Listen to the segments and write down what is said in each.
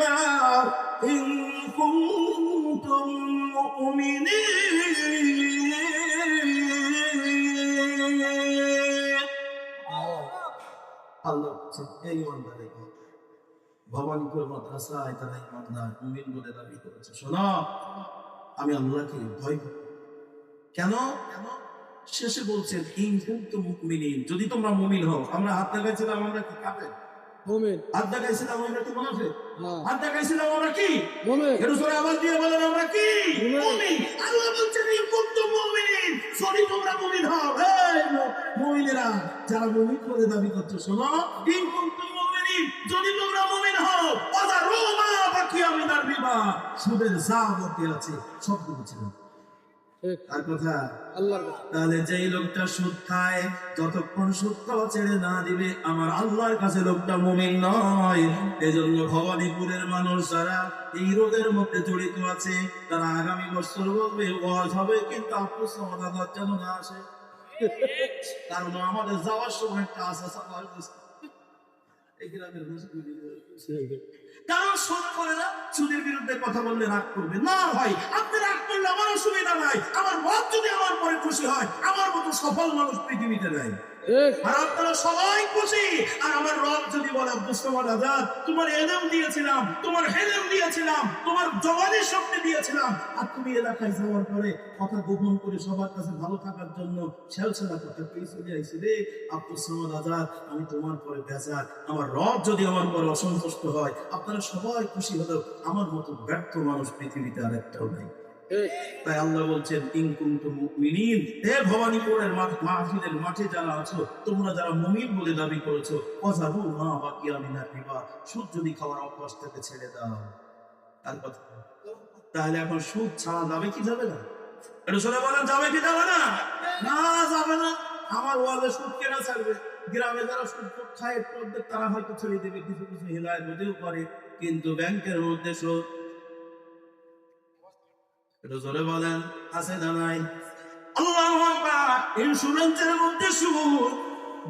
النار إن كنتم مؤمنين আল্লাহ বলছেন এই ইমানদার ভবানীপুর মাদ্রাসায় তারা ইমানদার মুমিন বলে দাবি করেছে। শোনো, আমি আল্লাহকে ভয় করি। কেন? শেষে বলছেন ইন কুনতুম মুমিনিন, যদি তোমরা মুমিন হও। আমরা হাত দেখাইছিলাম, আমরা কি কাফের? মুমিন। হাত দেখাইছিলাম, আমরা কি মুনাফিক? না। হাত দেখাইছিলাম, আমরা কি মুমিন? একটু জোরে আওয়াজ দিয়ে বলেন, আমরা কি মুমিন। আল্লাহ বলছেন ইন কুনতুম মুমিনিন, যদি তোমরা মুমিন হও। এই মুমিনেরা যারা মুমিন বলে দাবি করছো, শোনো, ইন কুনতুম মুমিনিন, যদি তোমরা মুমিন হও, ওয়াযারু মা বাকিয়া মিনার রিবা, সুদের যা বাকি আছে সবটুকু ছেড়ে দাও। আর কথা আল্লাহর কথা। তাহলে যেই লোকটা সুদ খায়, যতক্ষণ সুদ খাওয়া ছেড়ে না দিবে, আমার আল্লাহর কাছে লোকটা মুমিন নয়। এজন্য ভবানীপুরের মানুষ যারা এই রোগের মধ্যে জড়িত আছে, তারা আগামী বছর বলবে ওয়াজ হবে, কিন্তু আপনার সমাধান যেন না আসে। কারণ আমাদের যাওয়ার সময় একটা আশা সাফার এই গ্রামের কারণ সুদ করে না, সুদের বিরুদ্ধে কথা বললে রাগ করবে না। ভাই, আপনি রাগ করলে আমার অসুবিধা নাই। আমার রব যদি আমার পরে খুশি হয়, আমার মতো সফল মানুষ পৃথিবীতে নাই। আর আপনারা সবাই খুশি। আর আমার রব যদি বলে আব্দুস সামাদ আজাদ, তোমার এলেম দিয়েছিলাম, তোমার হেলেম দিয়েছিলাম, তোমার জবানের শক্তি দিয়েছিলাম, আর তুমি এলাকায় যাওয়ার পরে কথা গোপন করে সবার কাছে ভালো থাকার জন্য ছেলছেলা কথা পেয়ে চলে আইছি রে আব্দুস সামাদ আজাদ, আমি তোমার পরে বেজার। আমার রব যদি আমার পরে অসন্তুষ্ট হয়, আপনারা সবাই খুশি হলেও আমার মতো ব্যর্থ মানুষ পৃথিবীতে আর একটাও নাই। তাই আল্লাহ বলছেন ইন কুনতুম মুমিনিন, হে ভবানীপুরের মাহফিলের মাঠে যারা আছো, তোমরা যারা মুমিন বলে দাবি করেছো, ওয়াযারু মা বাকিয়া মিনার রিবা, সুদ যদি খাওয়ার অভ্যাস থেকে ছেড়ে দাও। আর কথা, তাহলে এখন সুদ ছাড়া যাবে কি যাবে না? একটু শুনে বলেন, যাবে কি যাবে না? না, যাবে না। আমার ওয়ালে সুদ কেনা ছাড়বে? গ্রামে যারা সুদ খায় তারা হয়তো ছেড়ে দেবে, কিছু কিছু হেলায় বুঝেও পারে, কিন্তু ব্যাংকের মধ্যে সুদ, একটু জোরে বলেন, আছে না নাই? আল্লাহু আকবার। ইন্স্যুরেন্সের মধ্যে সুদ,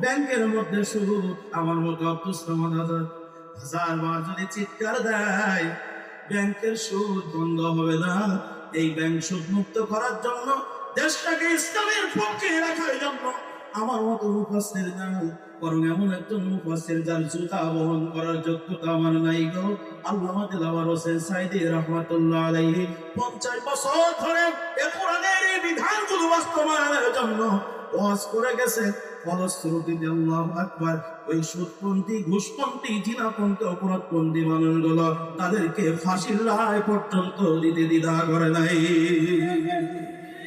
ব্যাংকের মধ্যে সুদ। আমার মতো আব্দুস সামাদ আজাদ হাজারবার যদি চিৎকার দেয়, ব্যাংকের সুদ বন্ধ হবে না। এই ব্যাংক সুদ মুক্ত করার জন্য, দেশটাকে ইসলামের পক্ষে রাখার জন্য আমার মতো মুফাসসির নাই, বরং এমন একজন মুফাসসির যার জুতা বহন করার যোগ্যতা আমার নাই গো। আল্লামা দিলওয়ার হোসেন সাঈদী রাহমাতুল্লাহ আলাইহি 50 বছর ধরে এই কোরআনের এই বিধানগুলো বাস্তবায়নের জন্য ওয়াজ করে গেছে। ফলশ্রুতিতে আল্লাহু আকবার, ওই সুদপন্থী, ঘুষপন্থী, জিনাপন্থী, অপরাধপন্থী মানুষগুলো তাদেরকে ফাঁসির রায় পর্যন্ত দিতে দ্বিধা করে নাই।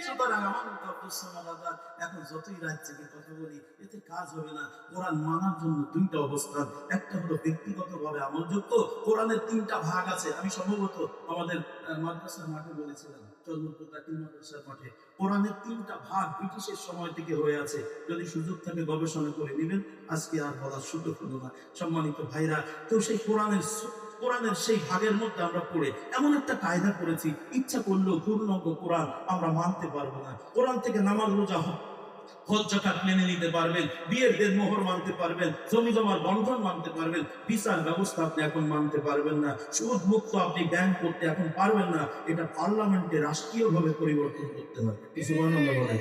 সুতরাং আমার আব্দুস সামাদ আজাদ এখন যতই রাজ্যে কথা বলি, এতে কাজ হবে না। কোরআন মানার জন্য দুইটা অবস্থান, একটা হলো ব্যক্তিগতভাবে আমলযোগ্য। কোরআনের 3টা ভাগ আছে। আমি সম্ভবত আমাদের মাদ্রাসার মাঠে বলেছিলাম, চন্দ্রপুর মাদ্রাসার মাঠে, কোরআনের 3টা ভাগ ব্রিটিশের সময় থেকে হয়ে আছে। যদি সুযোগ থাকে গবেষণা করে নেবেন, আজকে আর বলার সুযোগ হলো না। সম্মানিত ভাইরা, তো সেই কোরআনের সেই ভাগের মধ্যে আমরা পড়ে এমন একটা কায়দা করেছি, ইচ্ছা করলেও পূর্ণাঙ্গ কোরআন আমরা মানতে পারবো না। কোরআন থেকে নামাজ, রোজা, হজ, যাকাত মেনে নিতে পারবেন, বিয়ের দেনমোহর মানতে পারবেন, জমি জমার বন্ধন মানতে পারবেন, বিচার ব্যবস্থা আপনি এখন মানতে পারবেন না, সুদ মুক্ত আপনি ব্যাংক করতে এখন পারবেন না। এটা পার্লামেন্টে রাষ্ট্রীয়ভাবে পরিবর্তন করতে হবে। কিছু সুবহানাল্লাহ বলে।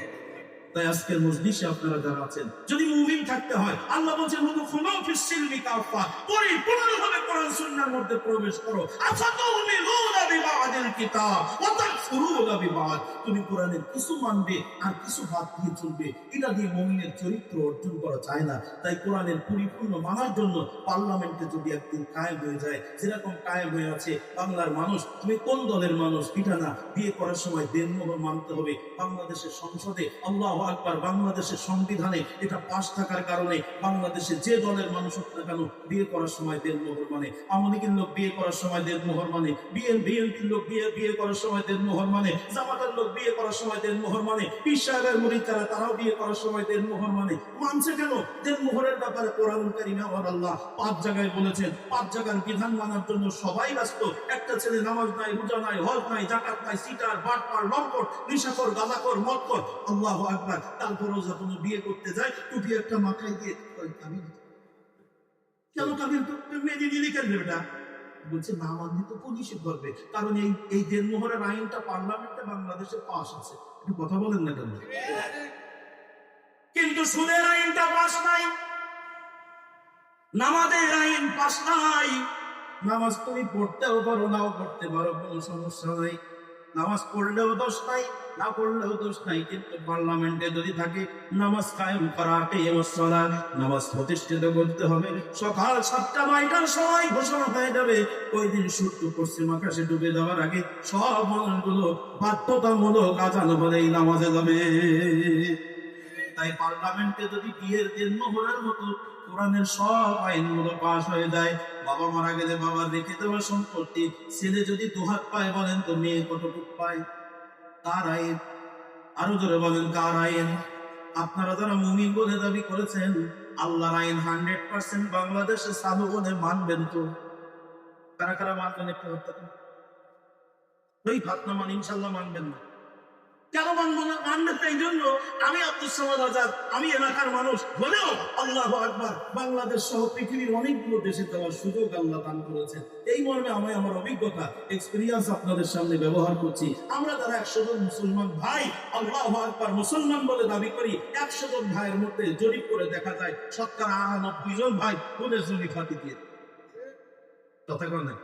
তাই আজকের মজলিসে আপনারা যারা আছেন, যদি মুমিন থাকতে হয়, আল্লাহ বলেন উদখুলু ফিস সিলমি কাফা, পরিপূর্ণভাবে কোরআন সুন্নাহর মধ্যে প্রবেশ করো। আফাতুমিনুনা বিবাদিল কিতাব ওয়া তাকফুরুনা বিবাদ, তুমি কোরআনের কিছু মানবে আর কিছু বাদ দিয়ে চলবে। এটা দিয়ে মুমিনের চরিত্র অর্জন করা যায় না। তাই কোরআনের পরিপূর্ণ মানার জন্য পার্লামেন্টে যদি একদিন কায়েম হয়ে যায়, যেরকম কায়েম হয়ে আছে বাংলার মানুষ, তুমি কোন দলের মানুষ এটা না, বিয়ে করার সময় দেনমোহর মানতে হবে। বাংলাদেশের সংসদে আল্লাহু আকবার, বাংলাদেশের সংবিধানে এটা পাশ থাকার কারণে বাংলাদেশে যে দলের মানুষ হোক না কেন, বিয়ে করার সময় দেনমোহর মানে। আওয়ামী লীগের লোক বিয়ে করার সময় দেনমোহর মানে, বিএনপির লোক বিয়ে করার সময় দেনমোহর মানে, জামাতের লোক বিয়ে করার সময় দেনমোহর মানে, পীর সাহেবের মুরিদ তারাও বিয়ে করার সময় দেনমোহর মানে। মানছে কেন? দেনমোহরের ব্যাপারে কোরআনুল কারীমে আমার আল্লাহ 5 জায়গায় বলেছেন। 5 জায়গার বিধান মানার জন্য সবাই ব্যস্ত। একটা ছেলে নামাজ নাই, রোজা নাই, হজ নাই, যাকাত নাই, সিটার, বাটপার, লম্পট, নেশাখোর, গাঁজাখোর, মদখোর, আল্লাহু আকবার। তারপরেও যখন বিয়ে করতে যায়, টুপি একটা মাথায় দিয়ে কেন কাবিল মেয়ে দিলি কেন বেটা? বলছে না মানলে তো পুলিশে ধরবে, কারণ এই দেনমোহরের আইনটা পার্লামেন্টে বাংলাদেশে পাস আছে। একটু কথা বলেন না কেন? কিন্তু সুদের আইনটা পাস নাই, নামাজের আইন পাস নাই। নামাজ তুমি পড়তেও পারো, নাও পড়তে পারো, কোনো সমস্যা নাই। নামাজ পড়লেও দোষ নাই, না পড়লেও দোষ নাই, কিন্তু পার্লামেন্টে যদি থাকে নামাজ কায়েম করা, নামাজ প্রতিষ্ঠিত করতে হবে। সকাল 7টা-9টার সময় ঘোষণা হয়ে যাবে, ওই দিন সূর্য পশ্চিম আকাশে ডুবে যাওয়ার আগে সব মানুষগুলো বাধ্যতামূলক আজান হলেই নামাজে যাবে। তাই পার্লামেন্টে যদি বিয়ের দিনমোহরের মতো কোরআনের সব আইনগুলো পাশ হয়ে যায়, বাবা মারা গেলে বাবার রেখে দেওয়া সম্পত্তি ছেলে যদি 2 হাত পায়, বলেন তো মেয়ে কতটুকু পায়? কার আইন? আরো জোরে বলেন কার আইন? আপনারা যারা মুমিন বলে দাবি করেছেন, আল্লাহর আইন 100% বাংলাদেশে চালু বলে মানবেন তো? কারা কারা মানবেন একটু হত্যা করুন। ওই ভাবনা মান ইনশাল্লাহ মানবেন না। কেন মানবো না? মানবেন তো এই জন্য, আমি আব্দুল সামাদ আজাদ, আমি এলাকার মানুষ হলেও আল্লাহু আকবার, বাংলাদেশ সহ পৃথিবীর অনেকগুলো দেশে যাওয়ার সুযোগ আল্লাহ দান করেছেন। এই মর্মে আমি আমার অভিজ্ঞতা, এক্সপেরিয়েন্স আপনাদের সামনে ব্যবহার করছি। আমরা যারা 100 জন মুসলমান ভাই আল্লাহু আকবার মুসলমান বলে দাবি করি, 100 জন ভাইয়ের মধ্যে জরিপ করে দেখা যায় শতকরা 99 জন ভাই বোনের জমি ফাঁকি দিয়ে কথা কন না।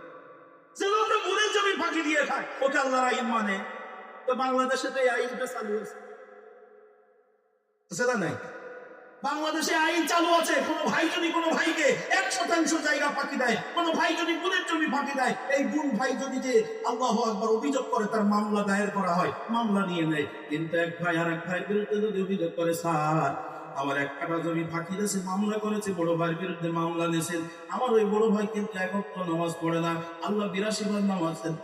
যেগুলো বোনের জমি ফাঁকি দিয়ে খায়, ওকে আল্লাহর আইন মানে। তো বাংলাদেশে তো এই আইনটা চালু আছে, সেটা নাই। বাংলাদেশে আইন চালু আছে, কোনো ভাই যদি কোনো ভাইকে 1% জায়গা ফাঁকি দেয়, কোনো ভাই যদি বোনের জমি ফাঁকি দেয়, এই বোন ভাই যদি যে আল্লাহু আকবার অভিযোগ করে, তার মামলা দায়ের করা হয়, মামলা নিয়ে নেয়। কিন্তু এক ভাই আর এক ভাইয়ের বিরুদ্ধে যদি অভিযোগ করে, স্যার আমার 1 কাঠা জমি ফাঁকি দিয়েছে, মামলা করেছে, বড় ভাইয়ের বিরুদ্ধে মামলা নিয়েছেন, আমার ওই বড় ভাই কিন্তু 1 ওয়াক্ত নামাজ পড়ে না, আল্লাহ 82 বার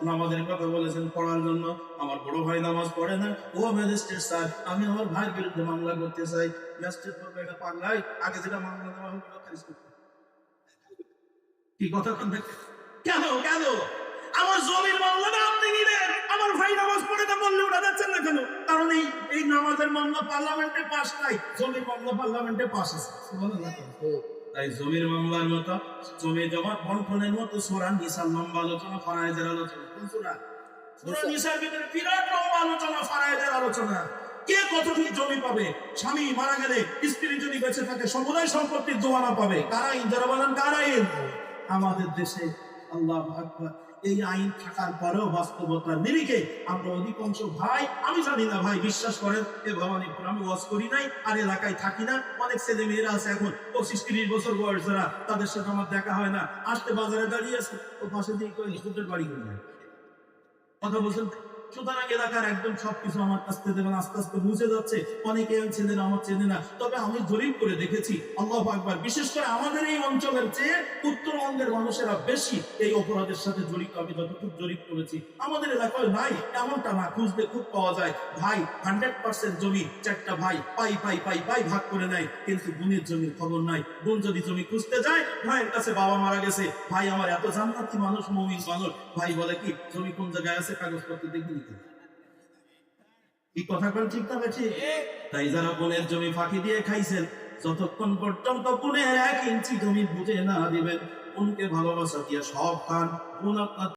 নামাজের কথা বলেছেন পড়ার জন্য, আমার বড় ভাই নামাজ পড়ে না, ও ম্যাজিস্ট্রেট স্যার আমি আমার ভাইয়ের বিরুদ্ধে মামলা করতে চাই। ম্যাজিস্ট্রেট বলবে, এটা পাগলাই, আগে যেটা মামলা দেওয়া হবে খারিজ করতে। কি কথা বলতে? কেন কেন আমার জমির মামলাটা আপনি নিলেন, আমার ভাই নামাজ পড়ে না বললে ওটা যাচ্ছেন না কেন? কারণ এই নামাজের মামলা পার্লামেন্টে পাস নাই, জমির মামলা পার্লামেন্টে পাস আছে। তাই জমির মামলার মতো, জমি জমা বন্টনের মতো সূরা নিসার লম্বা আলোচনা, ফারায়েজের আলোচনা। কোন সূরা? সূরা নিসার ভিতরে বিরাট লম্বা আলোচনা, ফারায়েজের আলোচনা। কে কতটুকু জমি পাবে, স্বামী মারা গেলে স্ত্রী যদি বেঁচে থাকে সমুদায় সম্পত্তির জমানা পাবে। কার আইন? যারা বলেন কার আইন? আমাদের দেশে আল্লাহু আকবার এই আইন থাকার পরেও বাস্তবতার নিরিখে আমরা অধিকাংশ ভাই, আমি জানি না ভাই বিশ্বাস করেন এ ভবানীপুর আমি ওয়াজ করি নাই আর এলাকায় থাকি না, অনেক ছেলে মেয়েরা আছে এখন 25-30 বছর বয়স, যারা তাদের সাথে আমার দেখা হয় না, আসতে বাজারে দাঁড়িয়ে আছে, ও পাশে দিয়ে হুজুরের বাড়ি করে যায় কথা বলছেন। সুতরাং এলাকার একদম সবকিছু আমার কাছ থেকে দেবেন, আস্তে আস্তে বুঝে যাচ্ছে। অনেকে ছেলেরা আমার চেনে না, তবে আমি জরিপ করে দেখেছি আল্লাহু আকবার, বিশেষ করে আমাদের এই অঞ্চলের চেয়ে উত্তরবঙ্গের মানুষেরা বেশি এই অপরাধের সাথে জড়িত। আমি যতটুকু জরিপ করেছি আমাদের এলাকায় নাই এমনটা না, খুঁজলে খুব পাওয়া যায়। ভাই 100% জমি 4টা ভাই পাই পাই পাই পাই ভাগ করে নেয়, কিন্তু বোনের জমির খবর নাই। বোন যদি জমি খুঁজতে যায়, ভাইয়ের কাছে বাবা মারা গেছে, ভাই আমার এত জান্নাতি মানুষ, মুমিন মানুষ, ভাই বলে কি জমি কোন জায়গায় আছে কাগজপত্র দেখবি। কি কথা বল ঠিক না বেশি? তাই যারা বোনের জমি ফাঁকি দিয়ে খাইছেন, যতক্ষণ পর্যন্ত বোনের 1 ইঞ্চি জমি বুঝে না দিবেন, বোনকে ভালোবাসা দিয়ে সব খান, বোন আপনার